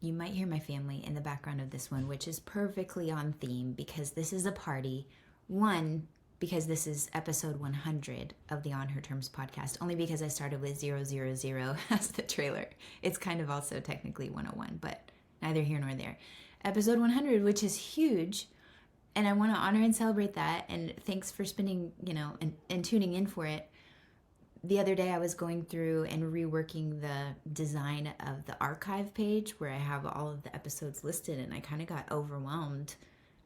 you might hear my family in the background of this one, which is perfectly on theme because this is a party. One, because this is episode 100 of the On Her Terms podcast, only because I started with 000 as the trailer. It's kind of also technically 101, but neither here nor there. Episode 100, which is huge, and I want to honor and celebrate that, and thanks for spending, and tuning in for it. The other day I was going through and reworking the design of the archive page where I have all of the episodes listed, and I kind of got overwhelmed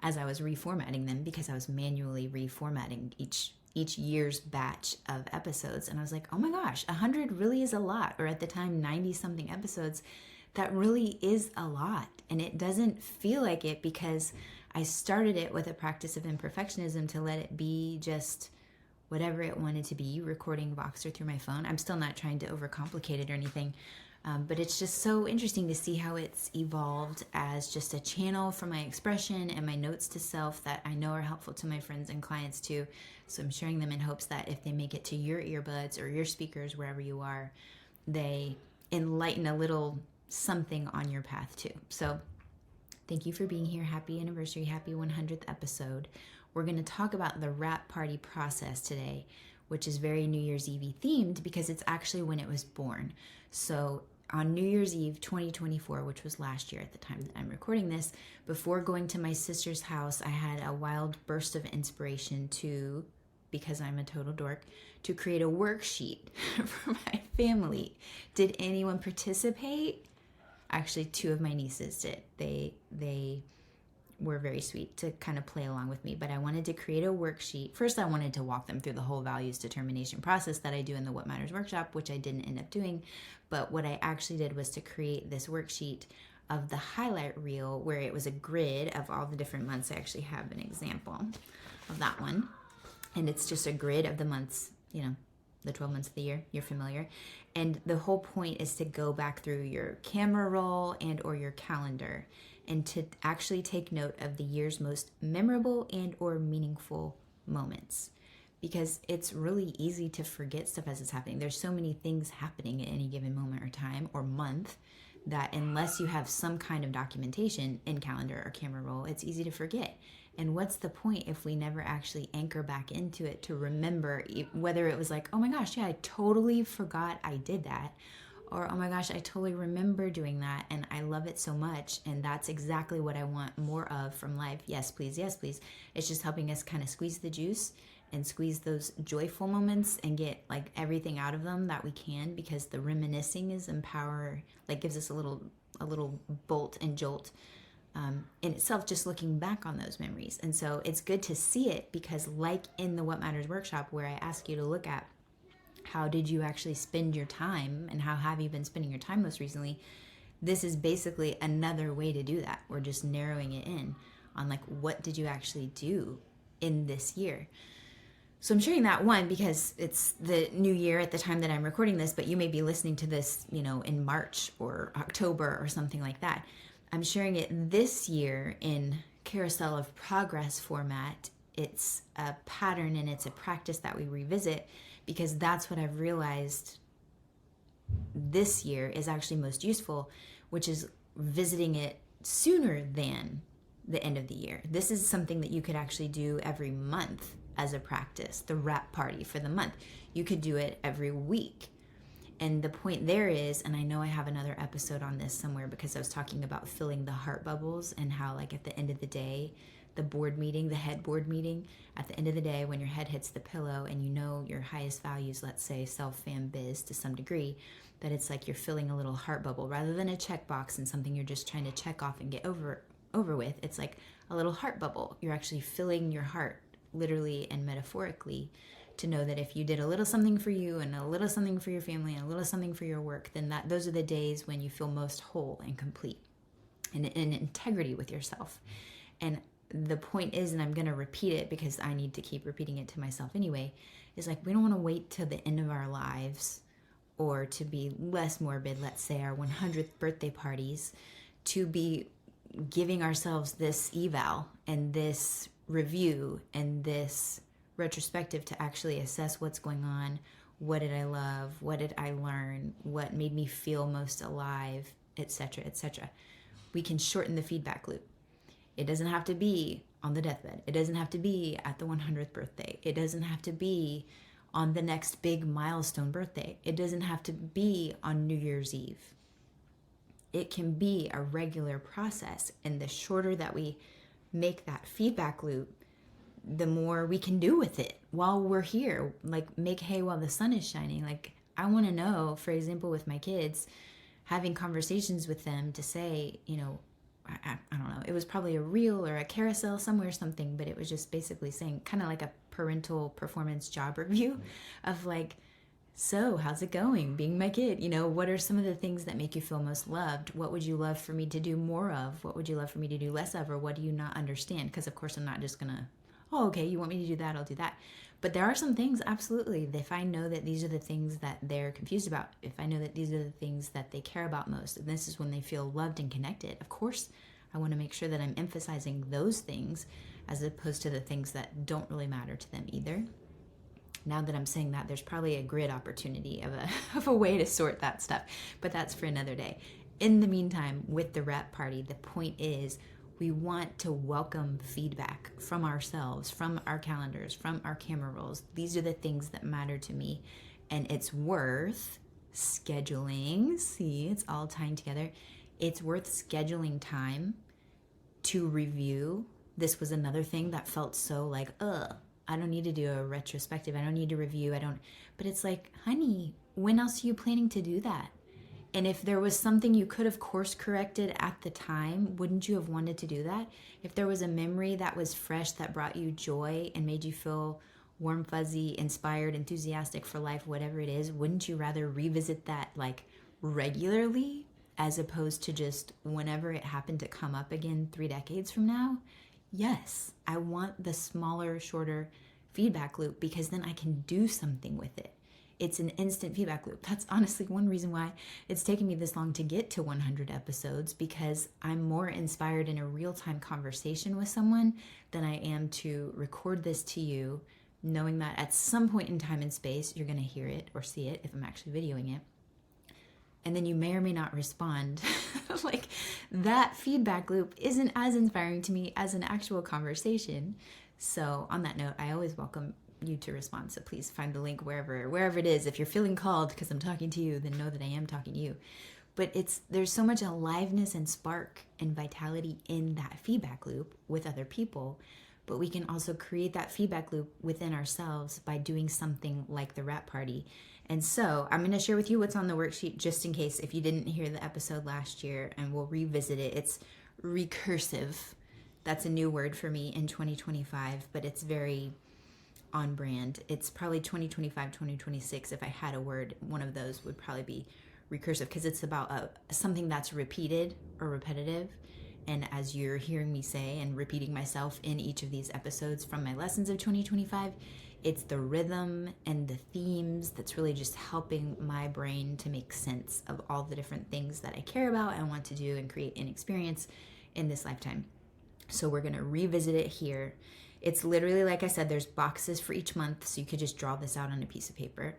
as I was reformatting them because I was manually reformatting each year's batch of episodes. And I was like, oh my gosh, 100 really is a lot. Or at the time, 90 something episodes. That really is a lot. And it doesn't feel like it because I started it with a practice of imperfectionism to let it be just whatever it wanted to be, recording Voxer through my phone. I'm still not trying to overcomplicate it or anything. But it's just so interesting to see how it's evolved as just a channel for my expression and my notes to self that I know are helpful to my friends and clients too. So I'm sharing them in hopes that if they make it to your earbuds or your speakers, wherever you are, they enlighten a little something on your path too. So thank you for being here. Happy anniversary. Happy 100th episode. We're going to talk about the wrap party process today, which is very New Year's Eve themed because it's actually when it was born. So on New Year's Eve 2024, which was last year at the time that I'm recording this, before going to my sister's house, I had a wild burst of inspiration to, because I'm a total dork, to create a worksheet for my family. Did anyone participate? Actually, 2 of my nieces did. They were very sweet to kind of play along with me, but I wanted to create a worksheet. First, I wanted to walk them through the whole values determination process that I do in the What Matters workshop, which I didn't end up doing. But what I actually did was to create this worksheet of the highlight reel where it was a grid of all the different months. I actually have an example of that one. And it's just a grid of the months, the 12 months of the year. You're familiar. And the whole point is to go back through your camera roll and or your calendar and to actually take note of the year's most memorable and or meaningful moments. Because it's really easy to forget stuff as it's happening. There's so many things happening at any given moment or time or month that unless you have some kind of documentation in calendar or camera roll, it's easy to forget. And what's the point if we never actually anchor back into it to remember, whether it was like, oh my gosh, yeah, I totally forgot I did that. Or, oh my gosh, I totally remember doing that and I love it so much. And that's exactly what I want more of from life. Yes, please. Yes, please. It's just helping us kind of squeeze the juice and squeeze those joyful moments and get like everything out of them that we can, because the reminiscing is gives us a little bolt and jolt in itself, just looking back on those memories. And so it's good to see it because like in the What Matters workshop where I ask you to look at how did you actually spend your time and how have you been spending your time most recently, this is basically another way to do that. We're just narrowing it in on like what did you actually do in this year. So I'm sharing that one because it's the new year at the time that I'm recording this, but you may be listening to this, in March or October or something like that. I'm sharing it this year in Carousel of Progress format. It's a pattern and it's a practice that we revisit because that's what I've realized this year is actually most useful, which is visiting it sooner than the end of the year. This is something that you could actually do every month as a practice, the wrap party for the month. You could do it every week. And the point there is, and I know I have another episode on this somewhere because I was talking about filling the heart bubbles and how like at the end of the day, the board meeting, the head board meeting, at the end of the day when your head hits the pillow and you know your highest values, let's say self, fam, biz to some degree, that it's like you're filling a little heart bubble rather than a checkbox and something you're just trying to check off and get over with. It's like a little heart bubble. You're actually filling your heart literally and metaphorically to know that if you did a little something for you and a little something for your family and a little something for your work, then those are the days when you feel most whole and complete and in integrity with yourself. And the point is, and I'm going to repeat it because I need to keep repeating it to myself anyway, is like we don't want to wait till the end of our lives or to be less morbid, let's say our 100th birthday parties, to be giving ourselves this eval and this review and this retrospective to actually assess what's going on, what did I love, what did I learn, what made me feel most alive, etc., etc. we can shorten the feedback loop. It doesn't have to be on the deathbed. It doesn't have to be at the 100th birthday. It doesn't have to be on the next big milestone birthday. It doesn't have to be on New Year's Eve. It can be a regular process. And the shorter that we make that feedback loop, the more we can do with it while we're here. Like, make hay while the sun is shining. Like, I want to know, for example, with my kids, having conversations with them to say, you know, I don't know, it was probably a reel or a carousel somewhere, something, but it was just basically saying, kind of like a parental performance job review of like, so how's it going being my kid? You know, what are some of the things that make you feel most loved? What would you love for me to do more of? What would you love for me to do less of? Or what do you not understand? Because of course I'm not just gonna, oh, okay, you want me to do that, I'll do that. But there are some things, absolutely, if I know that these are the things that they're confused about, if I know that these are the things that they care about most, and this is when they feel loved and connected, of course I want to make sure that I'm emphasizing those things as opposed to the things that don't really matter to them either. Now that I'm saying that, there's probably a grid opportunity of a way to sort that stuff, but that's for another day. In the meantime, with the wrap party, the point is we want to welcome feedback from ourselves, from our calendars, from our camera rolls. These are the things that matter to me, and it's worth scheduling. See, it's all tying together. It's worth scheduling time to review. This was another thing that felt so like, I don't need to do a retrospective. I don't need to review. But it's like, honey, when else are you planning to do that? And if there was something you could have course corrected at the time, wouldn't you have wanted to do that? If there was a memory that was fresh, that brought you joy and made you feel warm, fuzzy, inspired, enthusiastic for life, whatever it is, wouldn't you rather revisit that like regularly as opposed to just whenever it happened to come up again 3 decades from now? Yes, I want the smaller, shorter feedback loop because then I can do something with it. It's an instant feedback loop. That's honestly one reason why it's taken me this long to get to 100 episodes, because I'm more inspired in a real-time conversation with someone than I am to record this to you, knowing that at some point in time and space, you're going to hear it or see it if I'm actually videoing it. And then you may or may not respond. Like, that feedback loop isn't as inspiring to me as an actual conversation. So on that note, I always welcome you to respond. So please find the link wherever it is. If you're feeling called because I'm talking to you, then know that I am talking to you. But there's so much aliveness and spark and vitality in that feedback loop with other people. But we can also create that feedback loop within ourselves by doing something like the wrap party. And so I'm going to share with you what's on the worksheet just in case if you didn't hear the episode last year, and we'll revisit it. It's recursive. That's a new word for me in 2025, but it's very on brand. It's probably 2025, 2026. If I had a word, one of those would probably be recursive, because it's about something that's repeated or repetitive. And as you're hearing me say and repeating myself in each of these episodes from my lessons of 2025, it's the rhythm and the themes that's really just helping my brain to make sense of all the different things that I care about and want to do and create an experience in this lifetime. So we're going to revisit it here. It's literally, like I said, there's boxes for each month, so you could just draw this out on a piece of paper.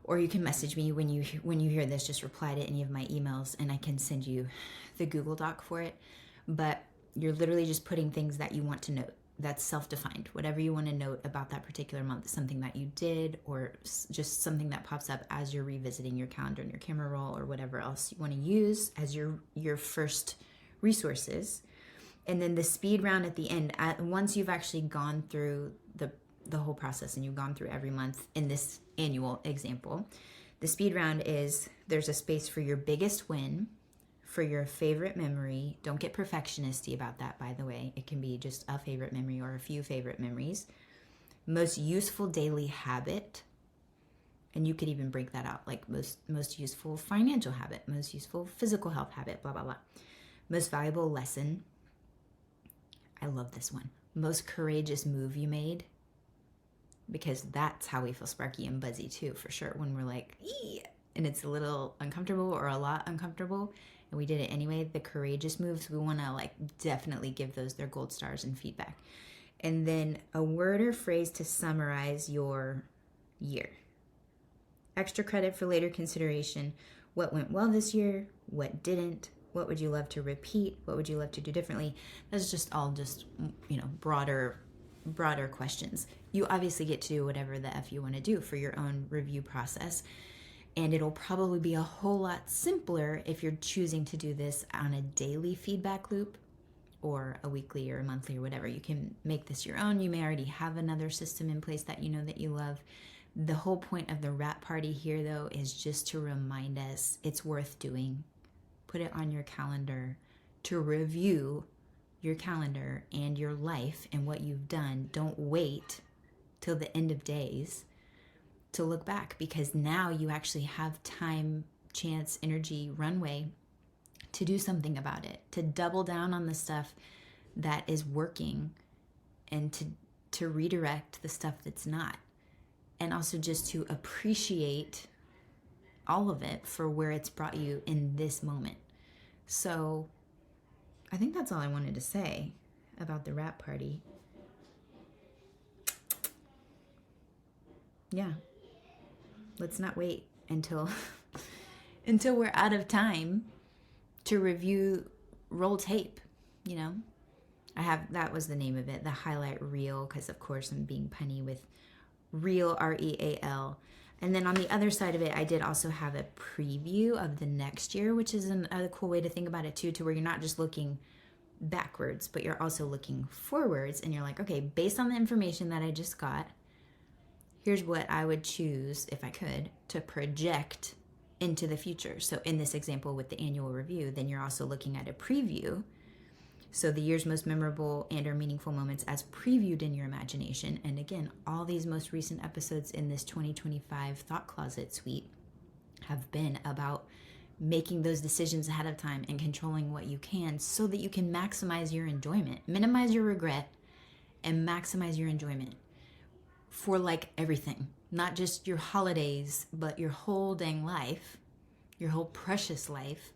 Or you can message me when you hear this, just reply to any of my emails and I can send you the Google Doc for it. But you're literally just putting things that you want to note. That's self-defined. Whatever you want to note about that particular month, something that you did, or just something that pops up as you're revisiting your calendar and your camera roll, or whatever else you want to use as your first resources. And then the speed round at the end, once you've actually gone through the whole process and you've gone through every month in this annual example, the speed round is there's a space for your biggest win, for your favorite memory. Don't get perfectionisty about that, by the way. It can be just a favorite memory or a few favorite memories. Most useful daily habit, and you could even break that out, like most useful financial habit, most useful physical health habit, blah, blah, blah. Most valuable lesson. I love this one. Most courageous move you made, because that's how we feel sparky and buzzy too, for sure. When we're like, ee! And it's a little uncomfortable or a lot uncomfortable, and we did it anyway. The courageous moves, we want to like definitely give those their gold stars and feedback. And then a word or phrase to summarize your year. Extra credit for later consideration. What went well this year? What didn't? What would you love to repeat? What would you love to do differently? That's just all broader questions. You obviously get to do whatever the F you want to do for your own review process. And it'll probably be a whole lot simpler if you're choosing to do this on a daily feedback loop or a weekly or a monthly or whatever. You can make this your own. You may already have another system in place that you know that you love. The whole point of the wrap party here, though, is just to remind us it's worth doing. Put it on your calendar to review your calendar and your life and what you've done. Don't wait till the end of days to look back, because now you actually have time, chance, energy, runway to do something about it, to double down on the stuff that is working and to redirect the stuff that's not. And also just to appreciate all of it for where it's brought you in this moment. So I think that's all I wanted to say about the wrap party. Yeah. Let's not wait until we're out of time to review roll tape, you know. That was the name of it, the highlight reel, because of course I'm being punny with real, REAL. And then on the other side of it, I did also have a preview of the next year, which is another cool way to think about it too, to where you're not just looking backwards, but you're also looking forwards, and you're like, okay, based on the information that I just got, here's what I would choose, if I could, to project into the future. So in this example with the annual review, then you're also looking at a preview. So the year's most memorable and or meaningful moments as previewed in your imagination. And again, all these most recent episodes in this 2025 Thought Closet suite have been about making those decisions ahead of time and controlling what you can so that you can maximize your enjoyment, minimize your regret, and maximize your enjoyment. For like everything, not just your holidays, but your whole dang life, your whole precious life,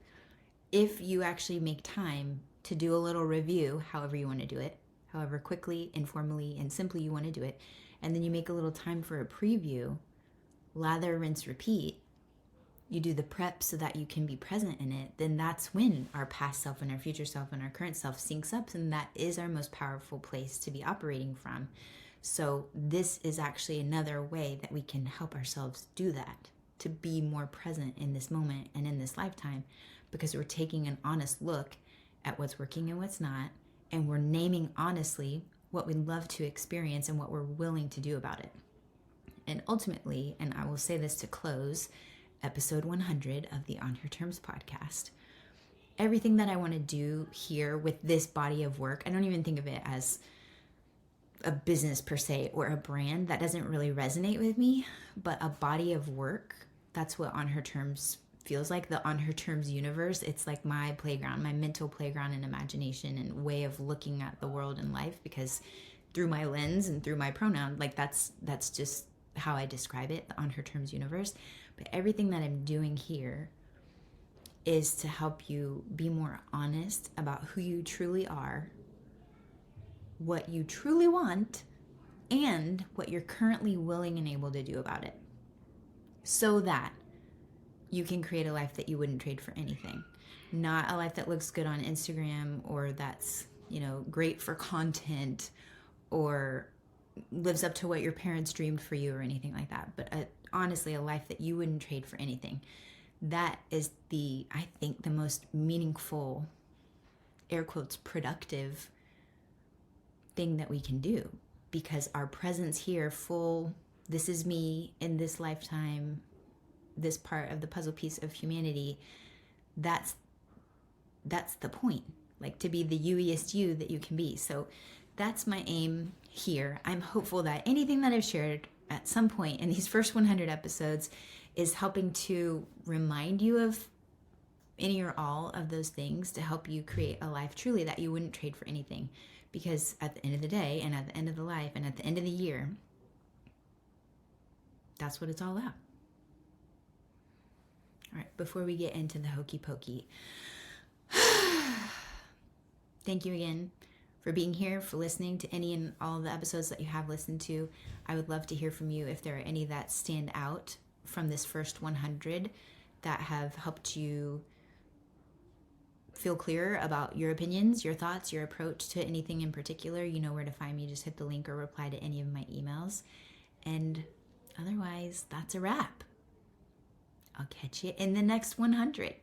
if you actually make time to do a little review, however you want to do it, however quickly, informally, and simply you want to do it, and then you make a little time for a preview, lather, rinse, repeat, you do the prep so that you can be present in it, then that's when our past self and our future self and our current self syncs up, and that is our most powerful place to be operating from. So this is actually another way that we can help ourselves do that, to be more present in this moment and in this lifetime, because we're taking an honest look at what's working and what's not, and we're naming honestly what we'd love to experience and what we're willing to do about it. And ultimately, and I will say this to close episode 100 of the On Her Terms podcast, everything that I want to do here with this body of work, I don't even think of it as a business per se or a brand. That doesn't really resonate with me, but a body of work, that's what On Her Terms feels like. The On Her Terms universe, it's like my playground, my mental playground and imagination and way of looking at the world and life, because through my lens and through my pronoun, like that's just how I describe it, the On Her Terms universe. But everything that I'm doing here is to help you be more honest about who you truly are, what you truly want, and what you're currently willing and able to do about it, so that you can create a life that you wouldn't trade for anything. Not a life that looks good on Instagram or that's, great for content or lives up to what your parents dreamed for you or anything like that, but honestly, a life that you wouldn't trade for anything. That is I think the most meaningful, air quotes, productive thing that we can do, because our presence here, full, this is me in this lifetime, this part of the puzzle piece of humanity, that's the point, like to be the youiest you that you can be. So that's my aim here. I'm hopeful that anything that I've shared at some point in these first 100 episodes is helping to remind you of any or all of those things, to help you create a life truly that you wouldn't trade for anything. Because at the end of the day, and at the end of the life, and at the end of the year, that's what it's all about. All right, before we get into the hokey pokey, thank you again for being here, for listening to any and all of the episodes that you have listened to. I would love to hear from you if there are any that stand out from this first 100 that have helped you feel clearer about your opinions, your thoughts, your approach to anything in particular, you know where to find me. Just hit the link or reply to any of my emails. And otherwise, that's a wrap. I'll catch you in the next 100.